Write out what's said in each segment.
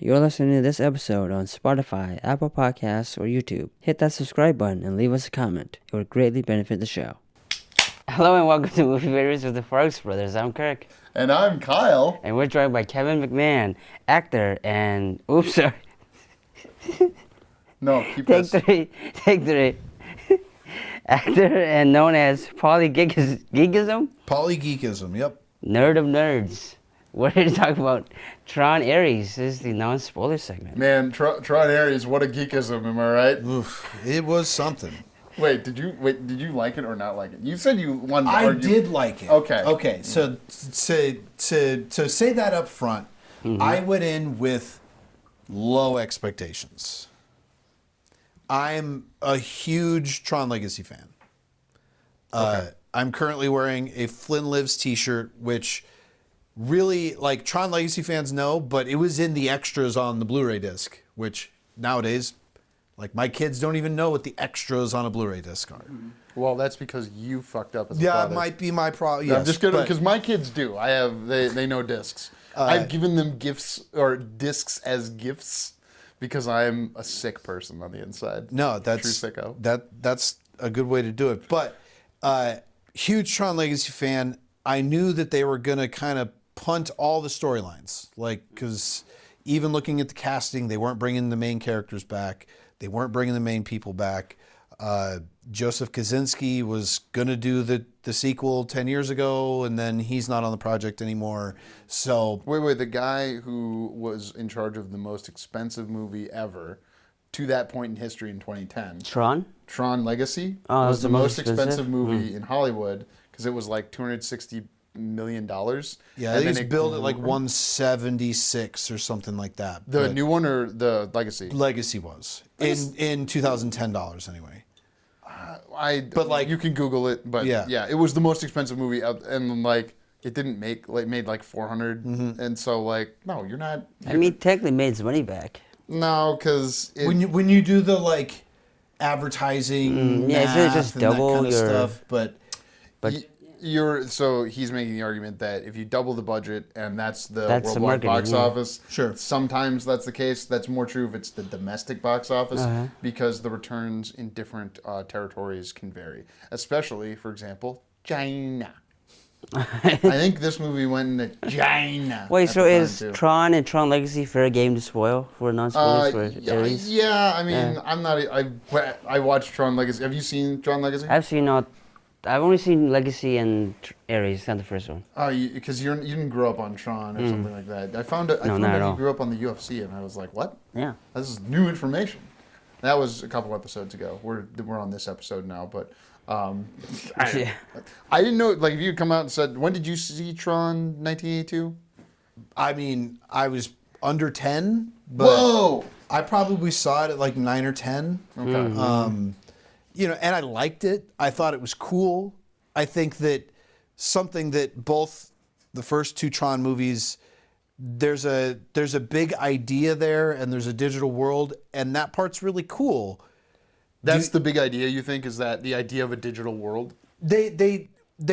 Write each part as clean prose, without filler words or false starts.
You're listening to this episode on Spotify, Apple Podcasts, or YouTube. Hit that subscribe button and leave us a comment. It would greatly benefit the show. Hello and welcome to Movie Favorites with the Farx brothers. I'm Kirk. And I'm Kyle. And we're joined by Kevin McMahon, actor and... Oops, sorry. No, keep Take this. Take three. Actor and known as Polygeekism? Polygeekism, yep. Nerd of nerds. We're here to talk about Tron Ares. This is the non-spoiler segment. Man, Tron Ares, what a geekism, am I right? Oof, it was something. Wait, did you like it or not like it? You said you wanted to I argue. did like it. Okay. Okay, so to say that up front, I went in with low expectations. I'm a huge Tron Legacy fan. Okay. I'm currently wearing a Flynn Lives t-shirt, which really, like, Tron Legacy fans know, but it was in the extras on the Blu-ray disc, which nowadays, like, my kids don't even know what the extras on a Blu-ray disc are. Well, that's because you fucked up as a Yeah, father. it might be my problem. No, Yes, I'm just kidding, but- because my kids do. They know discs. I've given them gifts or discs as gifts because I'm a sick person on the inside. No, that's True sicko. That's a good way to do it. But huge Tron Legacy fan. I knew that they were gonna kind of punt all the storylines, like, because even looking at the casting, they weren't bringing the main characters back. They weren't bringing the main people back. Joseph Kosinski was gonna do the sequel 10 years ago, and then he's not on the project anymore. So Wait, the guy who was in charge of the most expensive movie ever to that point in history in 2010, Tron? Tron Legacy, Oh, was the most expensive expensive? movie in Hollywood because it was like $260 million. yeah, I think it's billed at like 176 or something like that. The But new one or the Legacy? Legacy was in 2010 dollars anyway. But like you can Google it, but Yeah. it was the most expensive movie out, and like it didn't make made like 400, and so like no, you're not. I mean, technically made its money back. No, because When you do the like advertising, yeah, it's really math just and that double kind of your- stuff, but he's making the argument that if you double the budget and that's the That's the worldwide box marketing, yeah. office, Sure. sometimes that's the case. That's more true if it's the domestic box office Uh-huh. because the returns in different territories can vary. Especially, for example, China. I think this movie went into China. Wait, at so the time, is too. Tron and Tron Legacy fair game to spoil for non-spoilers for Ares? Yeah, I mean, I'm not. I watched Tron Legacy. Have you seen Tron Legacy? I've only seen Legacy and Ares, not the first one. Oh, because you didn't grow up on Tron or something like that. I found out not you at all. grew up on the UFC, and I was like, what? Yeah. This is new information. That was a couple episodes ago. We're on this episode now, but Yeah. I didn't know. Like, if you had come out and said, when did you see Tron 1982? I mean, I was under 10, but Whoa! I probably saw it at like 9 or 10. Okay. You know, and I liked it. I thought it was cool. I think that something that both the first two Tron movies, there's a big idea there, and there's a digital world, and that part's really cool. That's the big idea. You think is that the idea of a digital world? They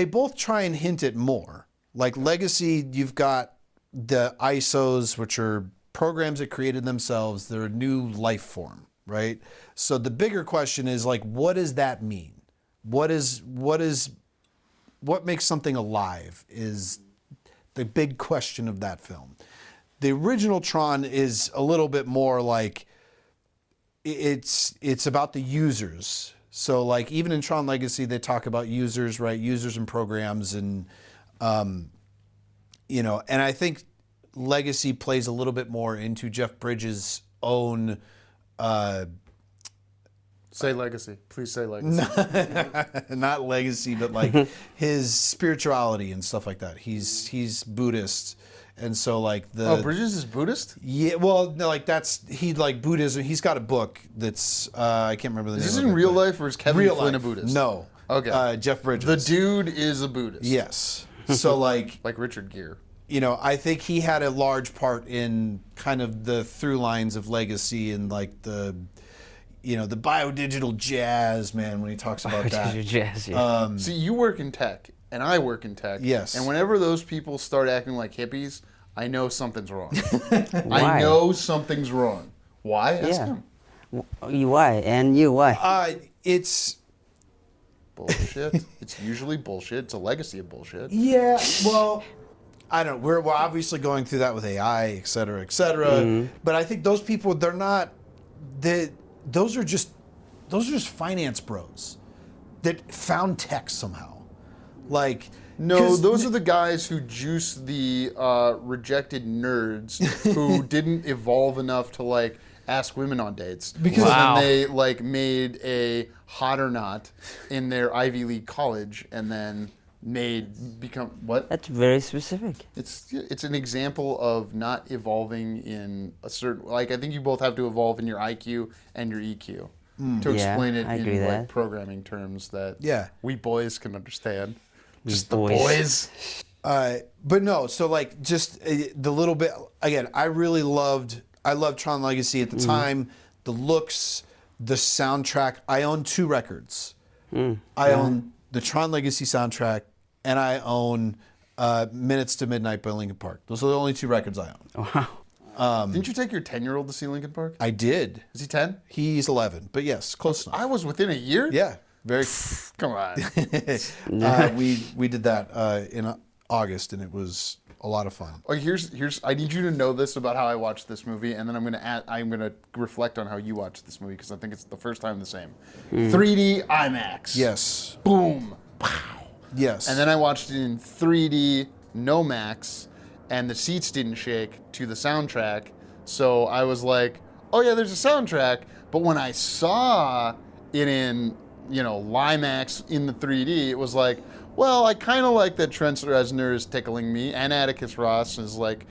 both try and hint at more. Like Legacy, you've got the ISOs, which are programs that created themselves. They're a new life form, right? So the bigger question is like, what does that mean? What makes something alive is the big question of that film. The original Tron is a little bit more like it's about the users. So like even in Tron Legacy, they talk about users, right? Users and programs, and you know, and I think Legacy plays a little bit more into Jeff Bridges' own. Say Legacy. Please say Legacy. Not legacy, but like his spirituality and stuff like that. He's Buddhist, and so like the Oh, Bridges is Buddhist? yeah, well, no, like he like Buddhism. He's got a book that's I can't remember the name. Is this of in it, real but- life or is Kevin real Flynn life? a Buddhist? No. Okay. Jeff Bridges. The dude is a Buddhist. Yes. So like Like Richard Gere. you know, I think he had a large part in kind of the through lines of Legacy and like the you know, the biodigital jazz, man, when he talks about that. Jazz, yeah. See, you work in tech, and I work in tech. Yes. And whenever those people start acting like hippies, I know something's wrong. Why? I know something's wrong. Why? Ask Yeah. him. Why? And you, why? It's Bullshit. It's usually bullshit. It's a legacy of bullshit. yeah. Well, I don't know. We're obviously going through that with AI, et cetera, et cetera. But I think those people, they're not. Those are just finance bros that found tech somehow. Like No, those are the guys who juice the rejected nerds who didn't evolve enough to like ask women on dates. Because- so Wow. then they like made a hot or not in their Ivy League college and then become what? That's very specific. It's an example of not evolving in a certain, like I think you both have to evolve in your IQ and your EQ to Yeah, explain it I agree in with like that. programming terms that Yeah. we boys can understand. Just boys. the boys. But no, so like just the little bit again. I loved Tron Legacy at the time. The looks, the soundtrack. I own 2 records. I own the Tron Legacy soundtrack, and I own Minutes to Midnight by Linkin Park. Those are the only 2 records I own. Wow. Didn't you take your 10-year-old to see Linkin Park? I did. Is he 10? He's 11, but yes, close enough. I was within a year? Yeah, very. Come on. We did that in August, and it was a lot of fun. Oh, here's. I need you to know this about how I watched this movie, and then I'm gonna reflect on how you watched this movie because I think it's the first time the same. 3D IMAX. Yes. Boom. Yes. And then I watched it in 3D No Max, and the seats didn't shake to the soundtrack. So I was like, oh yeah, there's a soundtrack. But when I saw it in, Limax in the 3D, it was like, well, I kind of like that Trent Reznor is tickling me, and Atticus Ross is like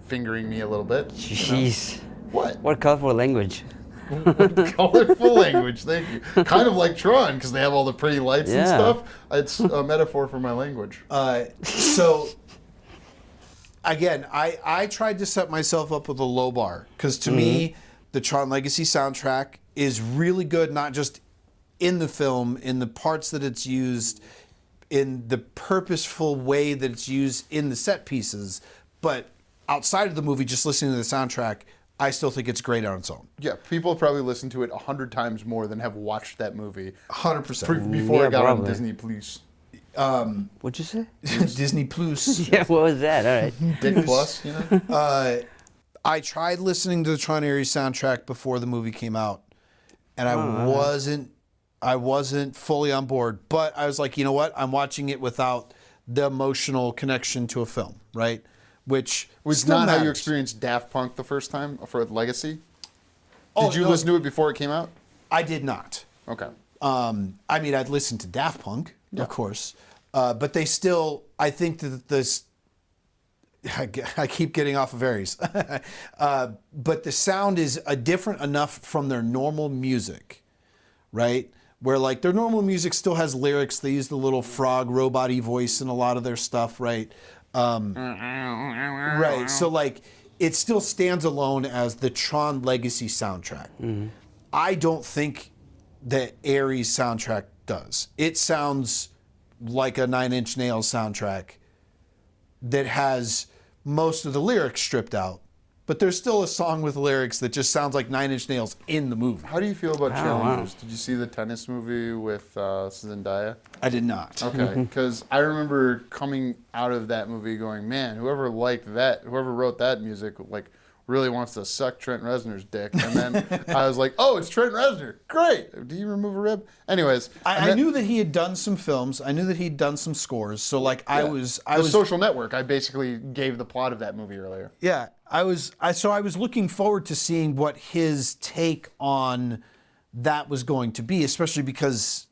fingering me a little bit. Jeez. What? What colorful language. Colorful language, thank you. Kind of like Tron, because they have all the pretty lights and Yeah. stuff. It's a metaphor for my language. So again, I tried to set myself up with a low bar because to me, the Tron Legacy soundtrack is really good, not just in the film, in the parts that it's used, in the purposeful way that it's used in the set pieces, but outside of the movie, just listening to the soundtrack, I still think it's great on its own. Yeah, people have probably listened to it 100 times more than have watched that movie 100%. before Yeah, it got on probably. Disney Plus. What'd you say? Disney Plus. Yeah, what was that? All right. Dick Plus, you know? I tried listening to the Tron Ares soundtrack before the movie came out, and I wasn't fully on board. But I was like, you know what? I'm watching it without the emotional connection to a film, right? Which Was still not how you matters. experienced Daft Punk the first time for Legacy? Oh, Did you no. listen to it before it came out? I did not. Okay. I mean, I'd listened to Daft Punk, of course, but they still. I think that this. I keep getting off of Ares, but the sound is different enough from their normal music, right? Where like their normal music still has lyrics. They use the little frog robot-y voice in a lot of their stuff, right? Right. So like it still stands alone as the Tron Legacy soundtrack. I don't think that Ares soundtrack does. It sounds like a Nine Inch Nails soundtrack that has most of the lyrics stripped out, but there's still a song with lyrics that just sounds like Nine Inch Nails in the movie. How do you feel about wow. Challengers? Did you see the tennis movie with Zendaya? I did not. Okay, because I remember coming out of that movie going, man, whoever wrote that music, like, really wants to suck Trent Reznor's dick. And then I was like, oh, it's Trent Reznor. Great. Do you remove a rib? Anyways. I knew that he had done some films. I knew that he'd done some scores. So like I was The Social Network. I basically gave the plot of that movie earlier. Yeah, I was looking forward to seeing what his take on that was going to be, especially because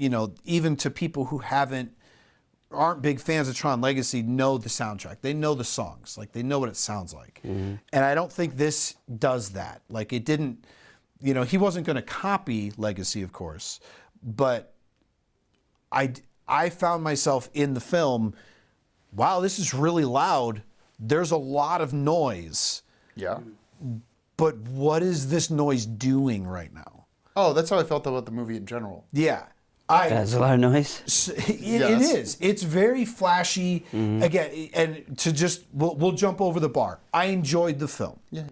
even to people who aren't big fans of Tron Legacy know the soundtrack. They know the songs. Like they know what it sounds like. And I don't think this does that. Like it didn't, he wasn't going to copy Legacy, of course, but I found myself in the film, wow, this is really loud. There's a lot of noise, Yeah. but what is this noise doing right now? Oh, that's how I felt about the movie in general. Yeah. That's a lot of noise. It is. It's very flashy. Again, and to just we'll jump over the bar. I enjoyed the film. Yeah.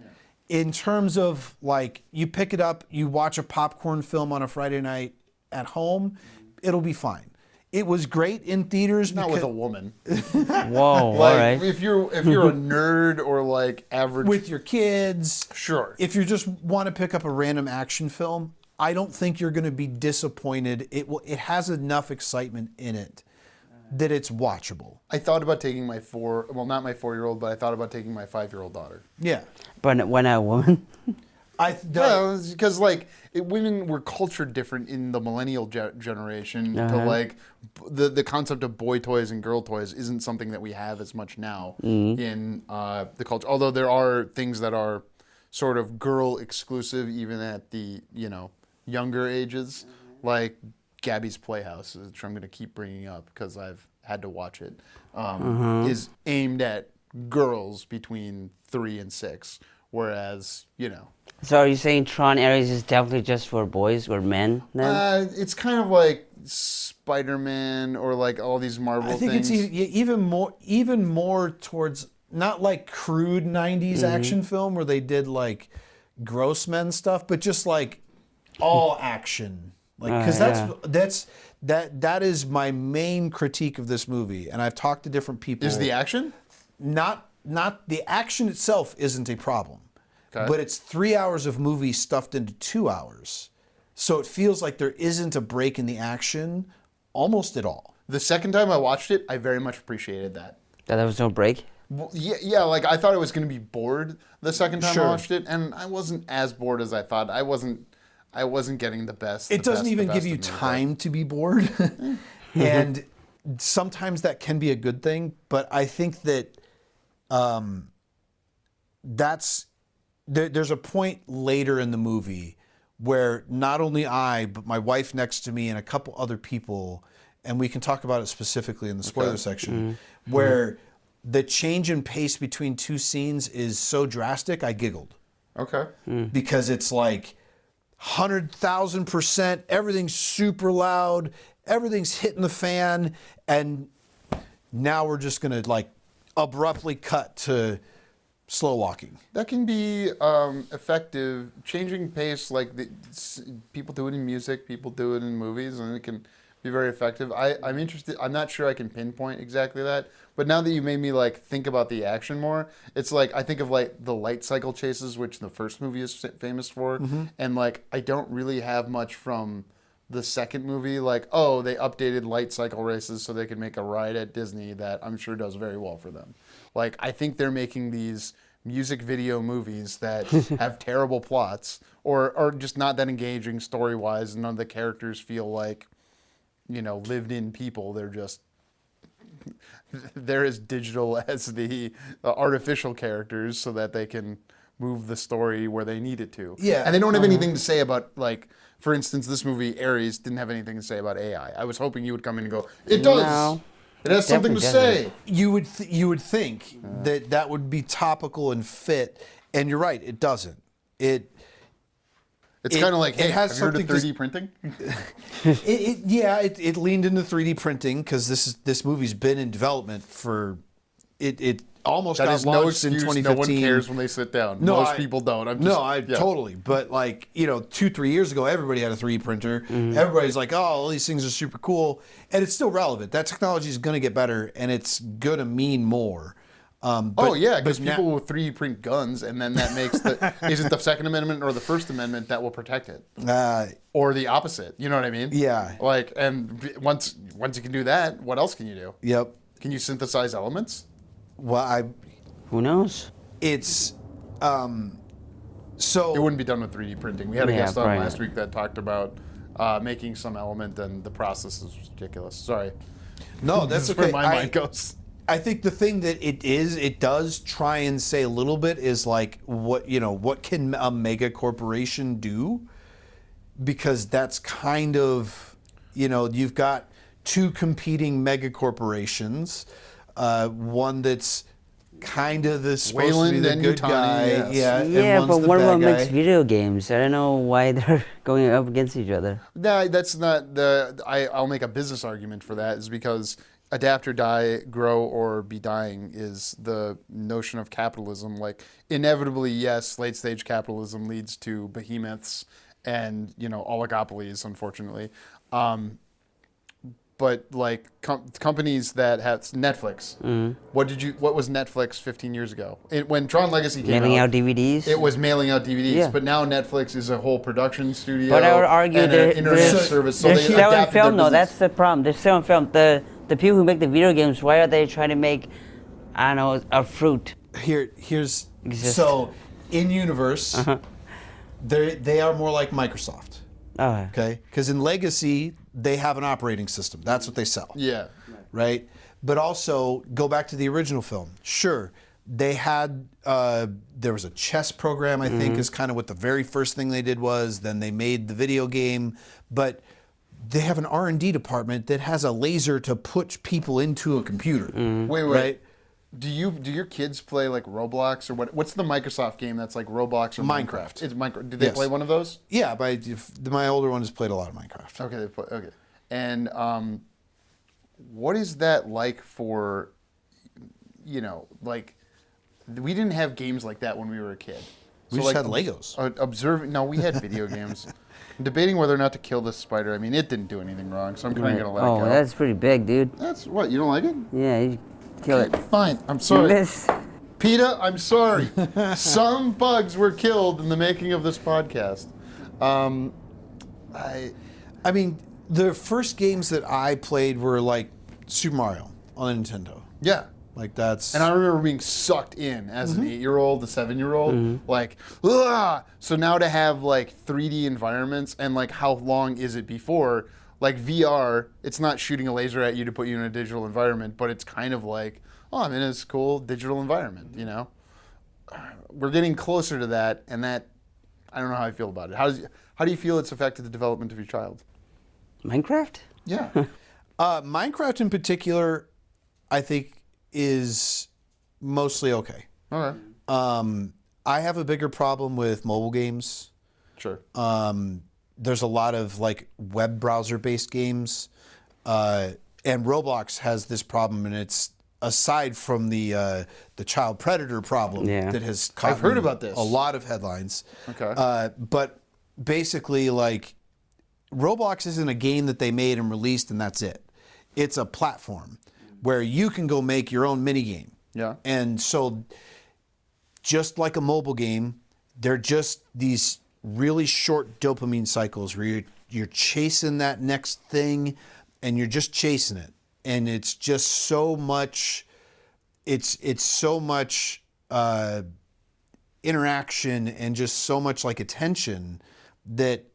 In terms of like, you pick it up, you watch a popcorn film on a Friday night at home, it'll be fine. It was great in theaters. Not with a woman. Whoa, Like, all right. if you're a nerd or like average with your kids. Sure. If you just want to pick up a random action film, I don't think you're going to be disappointed. It has enough excitement in it that it's watchable. I thought about taking not my 4-year-old, but I thought about taking my 5-year-old daughter. Yeah. But when a woman? Well, because women were cultured different in the millennial generation. To like the concept of boy toys and girl toys isn't something that we have as much now in the culture. Although there are things that are sort of girl exclusive, even at the younger ages, like Gabby's Playhouse, which I'm going to keep bringing up because I've had to watch it, is aimed at girls between 3 and 6, whereas So are you saying Tron Ares is definitely just for boys or men then? it's kind of like Spider-Man or like all these Marvel things. I think it's even more towards not like crude 90s action film where they did like gross men stuff, but just like all action. Like, because that is my main critique of this movie, and I've talked to different people. Is the action? Not the action itself isn't a problem, but it's 3 hours of movie stuffed into 2 hours, so it feels like there isn't a break in the action almost at all. The second time I watched it, I very much appreciated that. That there was no break? Well, yeah. Like I thought I was going to be bored the second time Sure. I watched it, and I wasn't as bored as I thought. I wasn't getting the best. It doesn't even give you time to be bored. And sometimes that can be a good thing, but I think that there's a point later in the movie where not only I, but my wife next to me and a couple other people, and we can talk about it specifically in the spoiler section, where the change in pace between two scenes is so drastic, I giggled. Okay. Because it's like 100,000%, everything's super loud, everything's hitting the fan, and now we're just gonna like abruptly cut to slow walking. That can be effective. Changing pace, like people do it in music, people do it in movies, and it can be very effective. I'm interested. I'm not sure I can pinpoint exactly that, but now that you made me like think about the action more, it's like I think of like the light cycle chases, which the first movie is famous for, and like I don't really have much from the second movie. Like, oh, they updated light cycle races so they can make a ride at Disney that I'm sure does very well for them. Like, I think they're making these music video movies that have terrible plots or just not that engaging story-wise, and none of the characters feel like, lived-in people. They're as digital as the artificial characters so that they can move the story where they need it to. Yeah. And they don't have anything to say about, like, for instance, this movie, Ares, didn't have anything to say about AI. I was hoping you would come in and go, it does! No. It has something to say! You would think that would be topical and fit, and you're right, it doesn't. It's kind of like, hey, has have you heard of something 3D printing? It leaned into 3D printing because this movie's been in development for it almost That got is no launched in excuse. 2015. No one cares when they sit down. Most people don't. Totally. But like 2-3 years ago, everybody had a 3D printer. Everybody's like, oh, all these things are super cool, and it's still relevant. That technology is going to get better, and it's going to mean more. Because people will 3D print guns, and then that makes is it the Second Amendment or the First Amendment that will protect it, or the opposite? You know what I mean? Yeah. Like, and once you can do that, what else can you do? Yep. Can you synthesize elements? Well, Who knows? It's so It wouldn't be done with 3D printing. We had a guest on last week that talked about making some element, and the process is ridiculous. Sorry. No, that's This is okay. where my mind goes. I think the thing that it does try and say a little bit is like what can a mega corporation do? Because that's kind of, you've got two competing mega corporations, one that's kind of the supposed to be Wayland the and good Yutani, guy. yes. Yeah, and Yeah, one's but the one of bad them guy. makes video games. I don't know why they're going up against each other. No, that's not the. I'll make a business argument for that. Is because adapt or die, grow or be dying is the notion of capitalism. Like inevitably, yes, late stage capitalism leads to behemoths and oligopolies, unfortunately. But like companies that have Netflix. What was Netflix 15 years ago? When Tron Legacy came Mailing out, out DVDs. it was mailing out DVDs. Yeah. But now Netflix is a whole production studio. But I would argue and they're, an internet they're, service. So they're they still in adapted their film, though. business. That's the problem. They're still in film. The people who make the video games, why are they trying to make, I don't know, a fruit? Here's Exist. so in universe, they are more like Microsoft. Oh, Okay, because in Legacy they have an operating system. That's what they sell. Yeah. Right. But also go back to the original film. Sure, they had there was a chess program. I think is kind of what the very first thing they did was. Then they made the video game, but they have an R&D department that has a laser to put people into a computer. Wait. Right. Do your kids play like Roblox or what? What's the Microsoft game that's like Roblox or Minecraft. It's Minecraft. Did they Yes. play one of those? Yeah, my older one has played a lot of Minecraft. Okay, they play. Okay, and what is that like for? Like we didn't have games like that when we were a kid. We just had Legos. Observing. No, we had video games. I'm debating whether or not to kill this spider. I mean, it didn't do anything wrong, so I'm kind of gonna let it oh, go. that's pretty big, dude. That's what you don't like it. Yeah, you kill it. Fine, I'm sorry. Miss. PETA, I'm sorry. Some bugs were killed in the making of this podcast. I mean, the first games that I played were like Super Mario on a Nintendo. Yeah. Like that's. And I remember being sucked in as an 8-year-old, a 7-year-old. Like, ugh! So now to have like 3D environments and like how long is it before? Like VR, it's not shooting a laser at you to put you in a digital environment, but it's kind of like, oh, I'm in this cool digital environment, We're getting closer to that, and that, I don't know how I feel about it. How do you feel it's affected the development of your child? Minecraft? Yeah. Minecraft in particular, I think, is mostly okay. All right. I have a bigger problem with mobile games. Sure. There's a lot of like web browser based games, and Roblox has this problem, and it's aside from the child predator problem that has caught I've heard about this. a lot of headlines. Okay. But basically, like Roblox isn't a game that they made and released, and that's it. It's a platform where you can go make your own mini game. Yeah. And so, just like a mobile game, they're just these really short dopamine cycles where you're chasing that next thing, and you're just chasing it, and it's just so much. It's so much interaction and just so much like attention that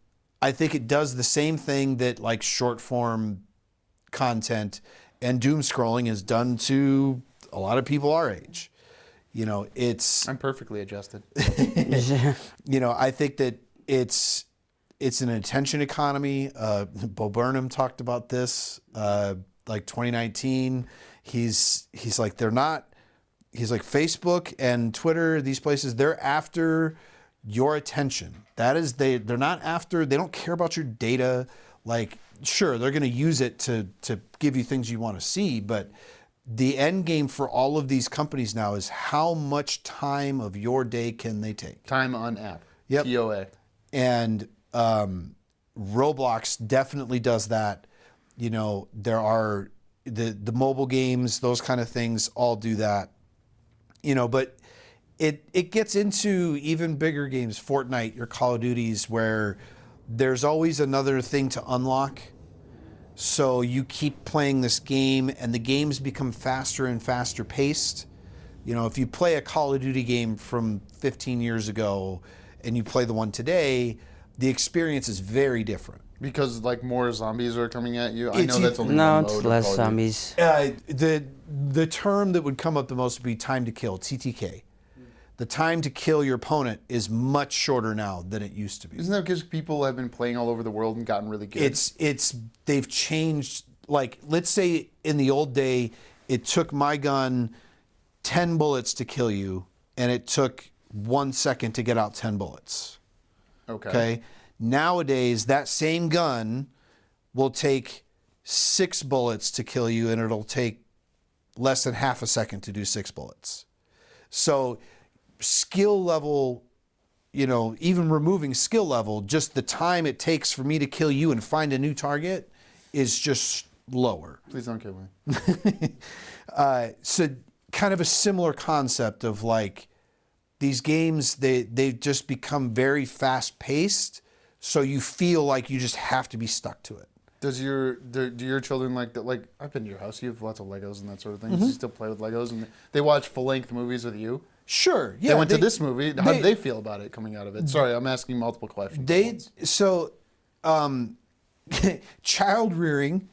I think it does the same thing that like short form content and doom scrolling has done to a lot of people our age. It's I'm perfectly adjusted. I think that it's an attention economy. Bo Burnham talked about this like 2019. He's like he's like Facebook and Twitter, these places, they're after your attention. That is, they don't care about your data. Like, sure, they're going to use it to give you things you want to see, but the end game for all of these companies now is how much time of your day can they take? Time on app. Yep. TOA. And Roblox definitely does that. There are the mobile games, those kind of things all do that. But it gets into even bigger games, Fortnite, your Call of Duties, where there's always another thing to unlock. So you keep playing this game, and the games become faster and faster paced. If you play a Call of Duty game from 15 years ago and you play the one today, the experience is very different. Because like more zombies are coming at you. I know It's- that's only No, one it's mode of less Call of Duty. zombies. The term that would come up the most would be time to kill, TTK. The time to kill your opponent is much shorter now than it used to be. Isn't that because people have been playing all over the world and gotten really good? They've changed. Like, let's say in the old day, it took my gun 10 bullets to kill you, and it took 1 second to get out 10 bullets. Okay. Nowadays, that same gun will take 6 bullets to kill you, and it'll take less than half a second to do 6 bullets. So skill level, even removing skill level, just the time it takes for me to kill you and find a new target is just lower. Please don't kill me. So kind of a similar concept of like these games, they've just become very fast paced. So you feel like you just have to be stuck to it. Do your children like that? Like, I've been to your house. You have lots of Legos and that sort of thing. Do you still play with Legos? And they watch full-length movies with you? Sure. Yeah. They went to this movie. How did they feel about it coming out of it? Sorry, I'm asking multiple questions. Child rearing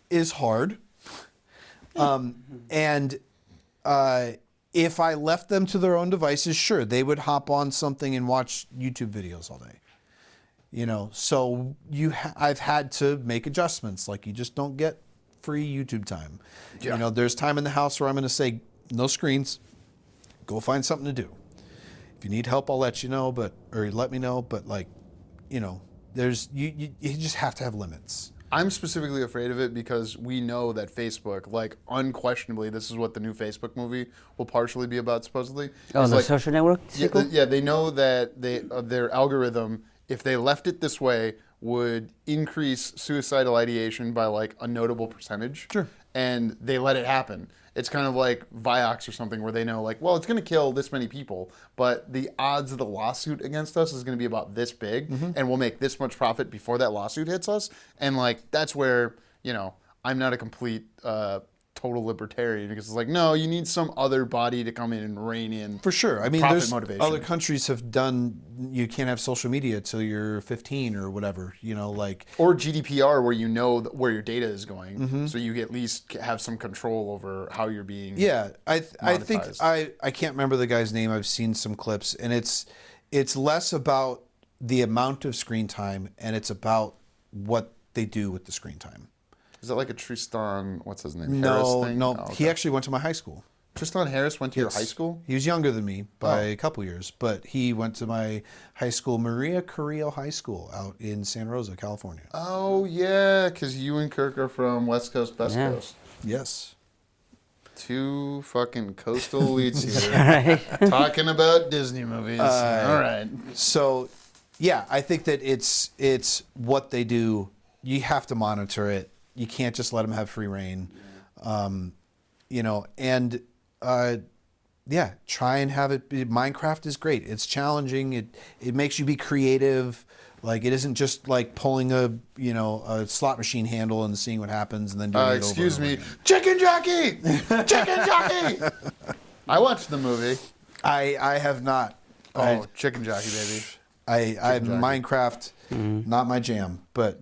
is hard. And if I left them to their own devices, sure, they would hop on something and watch YouTube videos all day. So I've had to make adjustments. Like, you just don't get free YouTube time. Yeah. There's time in the house where I'm going to say, no screens, go find something to do. If you need help, I'll let you know, or let me know. But there's you just have to have limits. I'm specifically afraid of it because we know that Facebook, like, unquestionably, this is what the new Facebook movie will partially be about, supposedly. Oh, the social network sequel? Yeah, they know that their algorithm, if they left it this way, would increase suicidal ideation by like a notable percentage. Sure. And they let it happen. It's kind of like Vioxx or something where they know, like, well, it's going to kill this many people, but the odds of the lawsuit against us is going to be about this big, and we'll make this much profit before that lawsuit hits us. And like, that's where, I'm not a complete total libertarian, because it's like, no, you need some other body to come in and rein in. For sure. I mean, there's motivation. Other countries have done, you can't have social media till you're 15 or whatever, Or GDPR, where you know where your data is going, so you at least have some control over how you're being I think, I can't remember the guy's name. I've seen some clips, and it's less about the amount of screen time, and it's about what they do with the screen time. Is that like a Tristan, what's his name, Harris thing? No. Oh, okay. He actually went to my high school. Tristan Harris went to your high school? He was younger than me by a couple years, but he went to my high school, Maria Carrillo High School, out in Santa Rosa, California. Oh, yeah, because you and Kirk are from West Coast, Best Coast. Yes. Two fucking coastal elites here talking about Disney movies. All right. So, yeah, I think that it's what they do. You have to monitor it. You can't just let them have free reign, and try and have it. Minecraft is great. It's challenging. It makes you be creative. Like, it isn't just like pulling a slot machine handle and seeing what happens and then doing it excuse over me, and over again. chicken jockey, chicken jockey. I watched the movie. I have not. Chicken jockey, baby. I Minecraft, not my jam, but.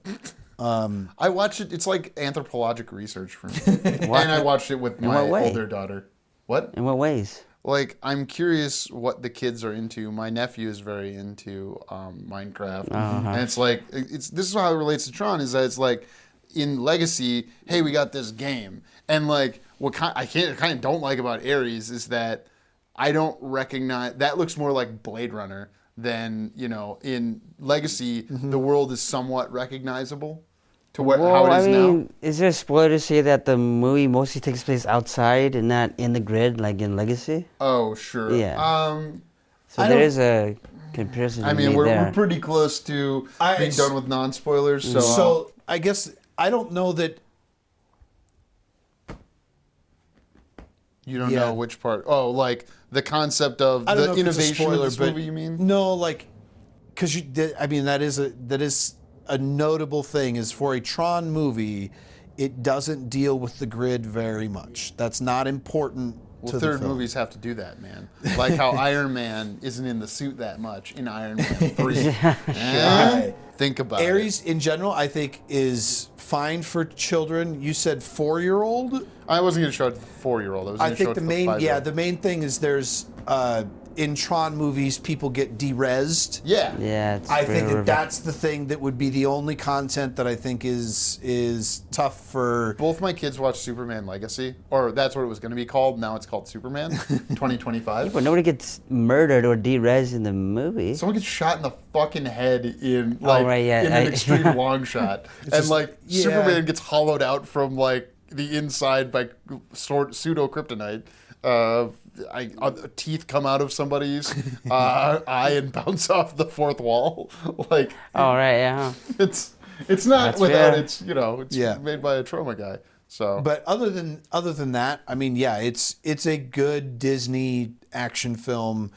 I watched it. It's like anthropologic research for me. And I watched it with my older daughter. What? In what ways? Like, I'm curious what the kids are into. My nephew is very into Minecraft, and it's like this is how it relates to Tron. Is that it's like in Legacy, hey, we got this game, and like what I kind of don't like about Ares is that I don't recognize that looks more like Blade Runner than in Legacy. The world is somewhat recognizable. To how it is now? Is there a spoiler to say that the movie mostly takes place outside and not in the grid like in Legacy? Oh, sure. Yeah. So there is a comparison. I mean, we're pretty close to being done with non-spoilers. So I guess I don't know that. You don't know which part. Oh, like the concept of the innovation of this movie, you mean? No, like, because that is a notable thing is for a Tron movie, it doesn't deal with the grid very much. That's not important to the third film. Movies have to do that, man. Like how Iron Man isn't in the suit that much in Iron Man 3. Think about it. Ares, in general, I think is fine for children. You said 4-year-old? I wasn't going to show it to the 4-year-old. I think the main thing is there's in Tron movies people get de-resed. Yeah. Yeah, it's I think very that's the thing that would be the only content that I think is tough for. Both my kids watched Superman Legacy, or that's what it was going to be called. Now it's called Superman 2025. But nobody gets murdered or de-res in the movie. Someone gets shot in the fucking head in like right, yeah, in an extreme long shot, and just- like yeah. Superman gets hollowed out from like the inside by pseudo kryptonite. Teeth come out of somebody's eye and bounce off the fourth wall. Like, Oh, right, yeah. it's not That's without fair. it's it's Yeah. made by a trauma guy. So, But other than that, I mean, yeah, it's a good Disney action film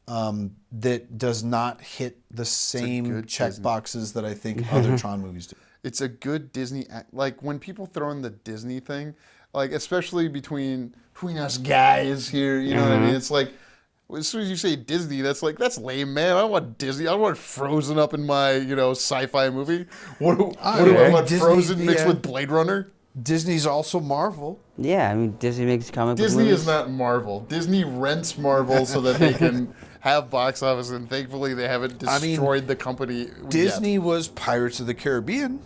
that does not hit the same good check Disney. boxes that I think other Tron movies do. it's a good Disney like when people throw in the Disney thing, like especially between us guys here, you know what I mean? It's like as soon as you say Disney, that's lame, man. I don't want Disney. I don't want Frozen up in my sci-fi movie. What do I want? Disney, Frozen mixed yeah. with Blade Runner? Disney's also Marvel. Yeah, I mean, Disney makes comic book Disney movies. is not Marvel. Disney rents Marvel so that they can have box office, and thankfully they haven't destroyed the company. Disney was Pirates of the Caribbean,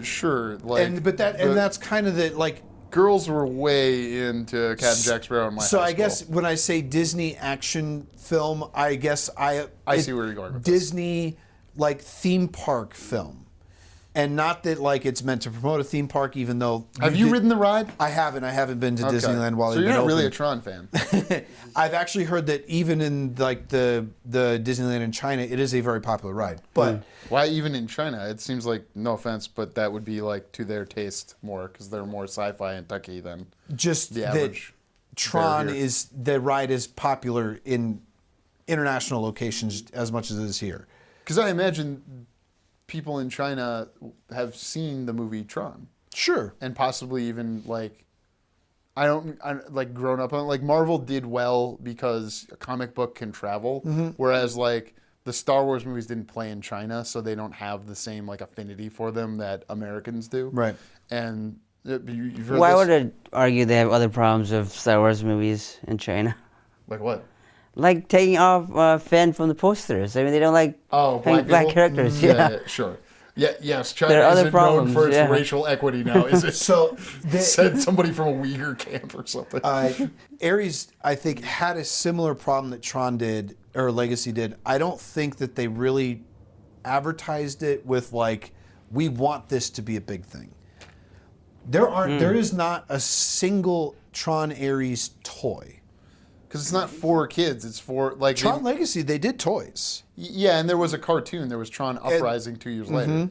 Sure, like, but that's kind of the like. girls were way into Captain Jack Sparrow in my So high I school. guess when I say Disney action film, I guess I see where you're going with this. Disney like theme park film, and not that like it's meant to promote a theme park, even though Have you ridden the ride? I haven't. I haven't been to Okay. Disneyland while so they've you're been not really a open. Tron fan. I've actually heard that even in like the Disneyland in China, it is a very popular ride. But Why even in China? It seems like, no offense, but that would be like to their taste more because they're more sci-fi and techy than just the that average. Tron bear here. the ride is popular in international locations as much as it is here. Because I imagine people in China have seen the movie Tron Sure. and possibly even like like grown up on it. Like Marvel did well because a comic book can travel, whereas like the Star Wars movies didn't play in China, so they don't have the same like affinity for them that Americans do. Right. And you've heard Why this? would I argue they have other problems of Star Wars movies in China? Like what? Like taking off Finn from the posters. I mean, they don't like having black people? characters. Yeah. Sure. Yeah, yes. China There are other isn't known problems, for its yeah. racial equity now, is it? So Said somebody from a Uyghur camp or something. Ares, I think, had a similar problem that Tron did, or Legacy did. I don't think that they really advertised it with like, we want this to be a big thing. There is not a single Tron Ares toy. Because it's not for kids. It's for like Tron Legacy, they did toys. yeah, and there was a cartoon. There was Tron Uprising 2 years later.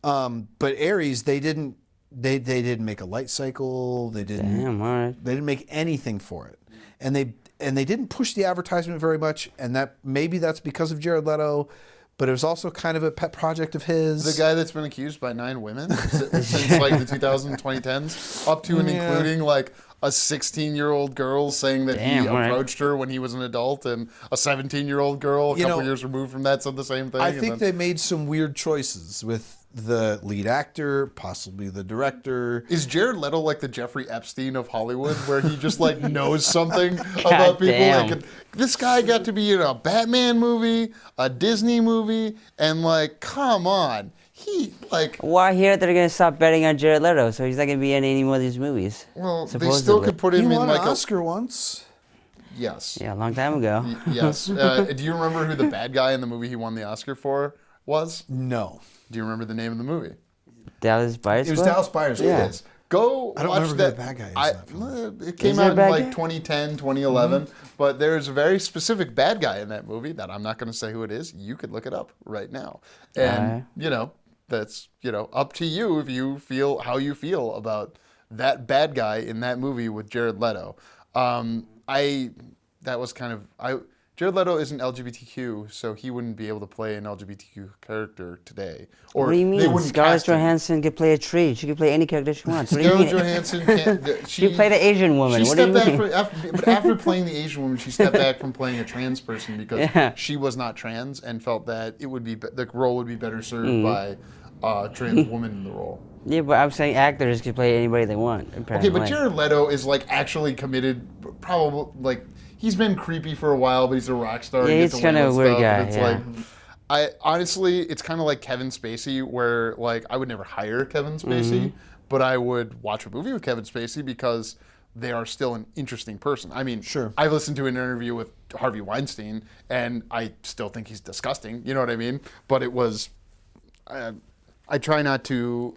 But Ares, they didn't make a light cycle. They didn't. Damn, all right. They didn't make anything for it, and they didn't push the advertisement very much. And that maybe that's because of Jared Leto, but it was also kind of a pet project of his. The guy that's been accused by 9 women since like the 2010s, up to and including like a 16-year-old girl saying that Damn, he all right. approached her when he was an adult, and a 17-year-old girl a couple years removed from that said the same thing. I think they made some weird choices with the lead actor, possibly the director. Is Jared Leto like the Jeffrey Epstein of Hollywood, where he just like knows something about people? damn. Like, this guy got to be in a Batman movie, a Disney movie, and like, come on, he like. Why here they're gonna stop betting on Jared Leto, so he's not gonna be in any more of these movies. Well, they supposedly. still could put He him in won like an a. Oscar once. Yes. Yeah, a long time ago. Yes. Do you remember who the bad guy in the movie he won the Oscar for was? No, Do you remember the name of the movie? Dallas Buyers it was Club? Dallas Buyers. Yeah. Club. Is. Go I don't watch remember who that. the bad guy is in that film. It came there a out in bad like guy? 2010, 2011, but there's a very specific bad guy in that movie that I'm not going to say who it is. You could look it up right now. And, that's, up to you if you feel how you feel about that bad guy in that movie with Jared Leto. Jared Leto isn't LGBTQ, so he wouldn't be able to play an LGBTQ character today. Or What do you they mean? wouldn't Scarlett cast him. Johansson could play a tree. She could play any character she wants. What do you Scarlett mean? Johansson can't. She played an Asian woman. She What do you stepped back mean? but after playing the Asian woman, she stepped back from playing a trans person because Yeah. she was not trans and felt that it would be the role would be better served Mm. by a trans woman in the role. Yeah, but I'm saying actors can play anybody they want. Okay, Apparently. but Jared Leto is like actually committed. Probably like he's been creepy for a while, but he's a rock star. Yeah, he he's gets kind away of a with weird stuff, guy. and it's Yeah. like, I honestly, it's kind of like Kevin Spacey, where like I would never hire Kevin Spacey, but I would watch a movie with Kevin Spacey because they are still an interesting person. I mean, Sure. I listened to an interview with Harvey Weinstein, and I still think he's disgusting. You know what I mean? But it was, I try not to,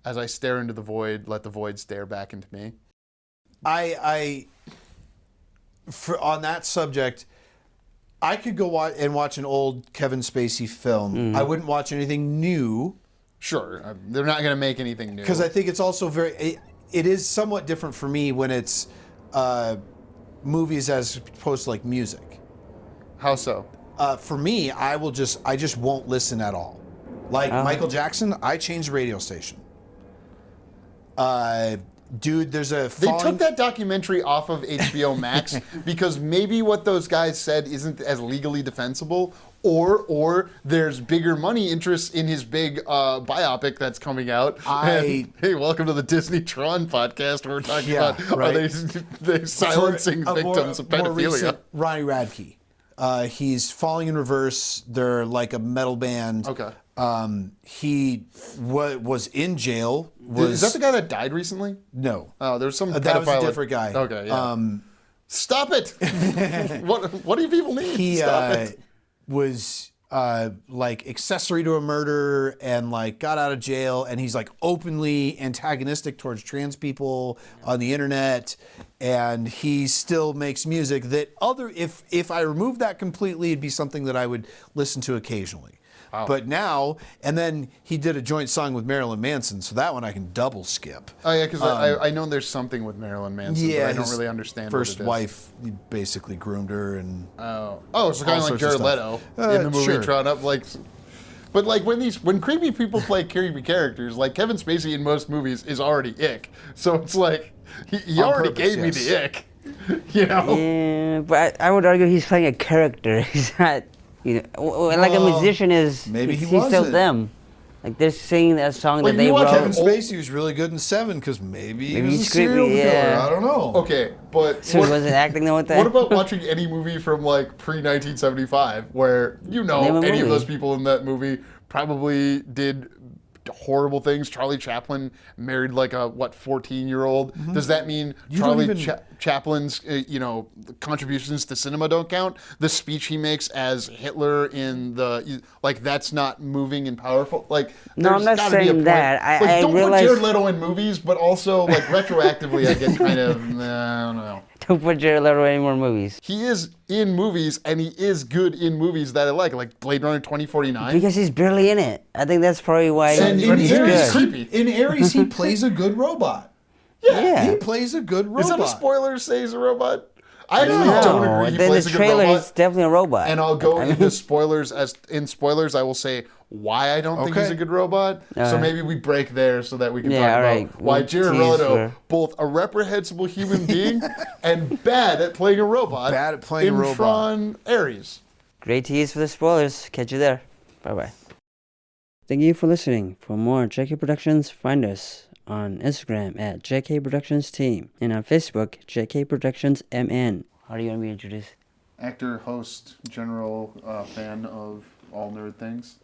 as I stare into the void, let the void stare back into me. On that subject, I could go watch an old Kevin Spacey film. I wouldn't watch anything new. Sure, they're not going to make anything new. Because I think it's also it is somewhat different for me when it's movies as opposed to like music. How so? For me, I just won't listen at all. Like Michael Jackson, I changed the radio station. Dude, there's a They took that documentary off of HBO Max because maybe what those guys said isn't as legally defensible, or there's bigger money interest in his big biopic that's coming out. And, hey, welcome to the Disney Tron podcast where we're talking about right. are they silencing victims of more pedophilia. recent, Ronnie Radke. He's Falling in Reverse. They're like a metal band. Okay. He was in jail. Is that the guy that died recently? No. Oh, there's some That was a pedophile- different guy. Okay, yeah. Stop it! What do you people need? He Stop it. was like accessory to a murder and like got out of jail, and he's like openly antagonistic towards trans people on the internet, and he still makes music that if I remove that completely, it'd be something that I would listen to occasionally. Wow. But now, and then he did a joint song with Marilyn Manson, so that one I can double skip. Oh yeah, because I know there's something with Marilyn Manson, but I don't really understand. First what it is. wife basically groomed her, and it's kind of like Jared Leto in the movie sure. Tron Up. But like when creepy people play creepy characters, like Kevin Spacey in most movies is already ick. So it's like he already gave me the ick. You know. Yeah, but I would argue he's playing a character. He's not. Like a musician is. Maybe he's wasn't. still them. Like they're singing that song that they wrote. Kevin Spacey was really good in Seven because maybe he was he's a serial creepy, killer. yeah. I don't know. Okay, but So was it acting though with that? What about watching any movie from like pre-1975 where Name a any of movie. those people in that movie probably did horrible things? Charlie Chaplin married like a 14-year-old. Does that mean Charlie Chaplin's contributions to cinema don't count? The speech he makes as Hitler in that's not moving and powerful. Like No, I'm not gotta be a saying point. that. I don't realize- put Jared Leto in movies, but also like retroactively I get kind of I don't know. Don't put Jared Leto in any more movies. He is in movies, and he is good in movies that I like Blade Runner 2049. Because he's barely in it. I think that's probably why And he's in he's Aries, good. creepy. in Aries, he plays a good robot. Yeah. He plays a good robot. Is that a spoiler to say he's a robot? I actually No. don't agree he In the plays a good trailer, robot. he's definitely a robot. And I'll go into spoilers. In spoilers, I will say why I don't think he's a good robot. So maybe we break there so that we can talk about right. why We'll Jared tease Leto, for- both a reprehensible human being and bad at playing a robot. Bad at playing a robot. In Tron Ares. Great tease for the spoilers. Catch you there. Bye-bye. Thank you for listening. For more JK Productions, find us on Instagram at JK Productions Team and on Facebook, JK Productions MN. How are you going to be introduced? Actor, host, general fan of all nerd things.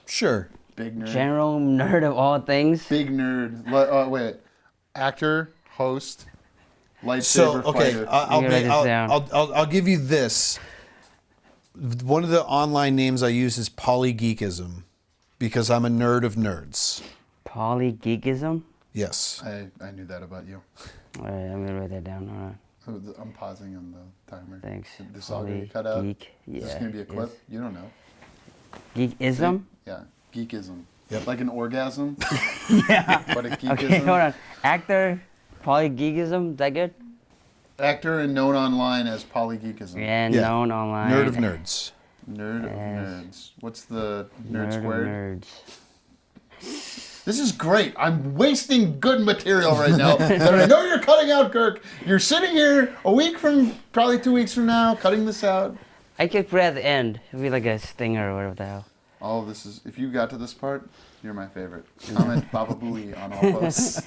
Sure. Big nerd. General nerd of all things. Big nerd. Wait. Actor, host, lightsaber So okay, fighter. I'll, You gotta make, write this down. I'll give you this. One of the online names I use is Polygeekism because I'm a nerd of nerds. Polygeekism? Yes. I knew that about you. All right, I'm going to write that down. All right. I'm pausing on the timer. Thanks. Did this all get cut out? Geek. Is this going to be a clip? You don't know. Geekism? Yeah. Geekism. Yep. Like an orgasm, Yeah. but a geekism. Okay, hold on. Actor, polygeekism, is that good? Actor and known online as Polygeekism. Yeah, Yeah. known online. Nerd of nerds. Nerd of Yes. nerds. What's the nerd Nerd squared? of nerds. This is great. I'm wasting good material right now that I know you're cutting out, Kirk. You're sitting here a week from, probably 2 weeks from now, cutting this out. I could put it at the end. It'd be like a stinger or whatever the hell. All of this is, if you got to this part, you're my favorite. Comment Baba Booey on all posts.